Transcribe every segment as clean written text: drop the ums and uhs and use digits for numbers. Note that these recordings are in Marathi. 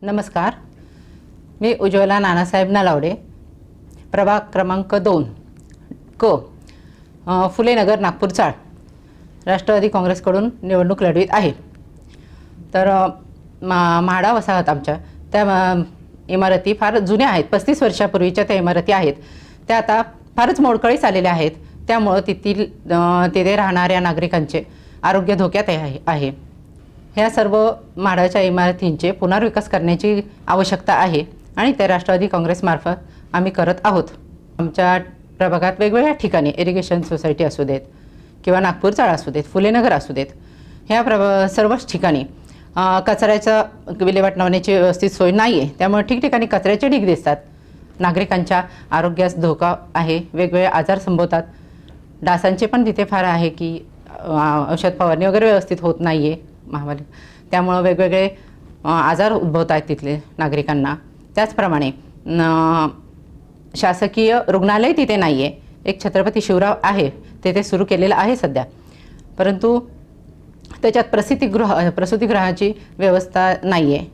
नमस्कार, मी उज्ज्वला नानासाहेब नलावडे, प्रभाग क्रमांक 2 क फुले नगर, नागपूर चाळ, राष्ट्रवादी काँग्रेसकडून निवडणूक लढवीत आहे। तर म्हाडा वसाहत आमच्या त्या इमारती फार जुन्या आहेत, 35 वर्षापूर्वीच्या त्या इमारती आहेत। त्या आता फारच मोडकळीस आलेल्या आहेत, त्यामुळे तिथे राहणाऱ्या नागरिकांचे आरोग्य धोक्यात आहे। ह्या सर्व म्हाडाच्या इमारतींचे पुनर्विकास करण्याची आवश्यकता आहे आणि ते राष्ट्रवादी काँग्रेसमार्फत आम्ही करत आहोत। आमच्या प्रभागात वेगवेगळ्या ठिकाणी इरिगेशन सोसायटी असू देत किंवा नागपूर चाळ असू देत, फुले नगर असू देत, ह्या सर्वच ठिकाणी कचऱ्याचा विल्हेवाट लावण्याची व्यवस्थित सोय नाही आहे। त्यामुळे ठिकठिकाणी कचऱ्याचे ढीग दिसतात, नागरिकांच्या आरोग्यास धोका आहे, वेगवेगळे आजार संभवतात। डासांचे पण तिथे फार आहे की औषध फवारणी वगैरे व्यवस्थित होत नाही आहे त्यामुळे वेगवेगळे आजार उद्भवत आहेत तिथले नागरिकांना। त्याचप्रमाणे शासकीय रुग्णालय तिथे नाही आहे। एक छत्रपती शिवराव आहे, तिथे सुरू केलेलं आहे सध्या, परंतु त्याच्यात प्रसूतिगृहाची व्यवस्था नाही आहे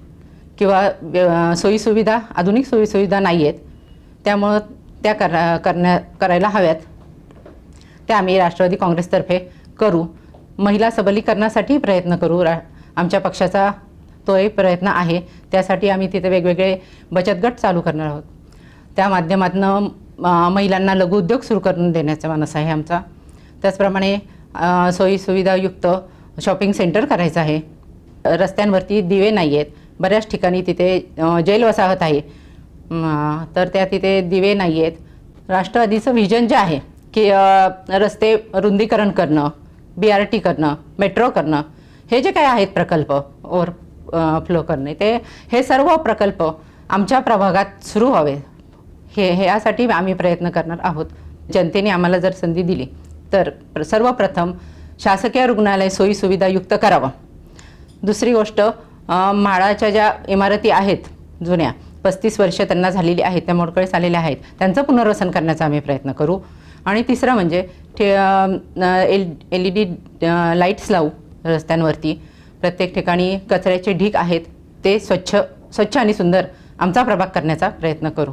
किंवा सोयीसुविधा, आधुनिक सोयीसुविधा नाही आहेत। त्यामुळं त्या करायला हव्यात, त्या आम्ही राष्ट्रवादी काँग्रेसतर्फे करू। महिला सबलीकरणासाठी प्रयत्न करू, आमच्या पक्षाचा तोही प्रयत्न आहे। त्यासाठी आम्ही तिथे वेगवेगळे बचत गट चालू करणार आहोत, त्या माध्यमातून महिलांना लघु उद्योग सुरू करून देण्याचा मानस आहे आमचा। त्याचप्रमाणे सोयीसुविधायुक्त शॉपिंग सेंटर करायचं आहे। रस्त्यांवरती दिवे नाही आहेत, बऱ्याच ठिकाणी तिथे जेल वसाहत आहे, तर त्या तिथे दिवे नाही आहेत। राष्ट्रवादीचं व्हिजन जे आहे की रस्ते रुंदीकरण करणं, BRT करणं, मेट्रो करणं, हे जे काही आहेत प्रकल्प, ओव्हरफ्लो करणे, हे सर्व प्रकल्प आमच्या प्रभागात सुरू व्हावे, हे यासाठी आम्ही प्रयत्न करणार आहोत। जनतेने आम्हाला जर संधी दिली तर सर्वप्रथम शासकीय रुग्णालय सोयीसुविधायुक्त करावं। दुसरी गोष्ट, म्हाडाच्या ज्या इमारती आहेत जुन्या, 35 वर्ष त्यांना झालेली आहेत, त्या मोडकळीस आलेल्या आहेत, त्यांचं पुनर्वसन करण्याचा आम्ही प्रयत्न करू। आणि तिसरं म्हणजे LED लाईट्स लावू रस्त्यांवरती। प्रत्येक ठिकाणी कचऱ्याचे ढीग आहेत, ते स्वच्छ आणि सुंदर आमचा प्रभाग करण्याचा प्रयत्न करू।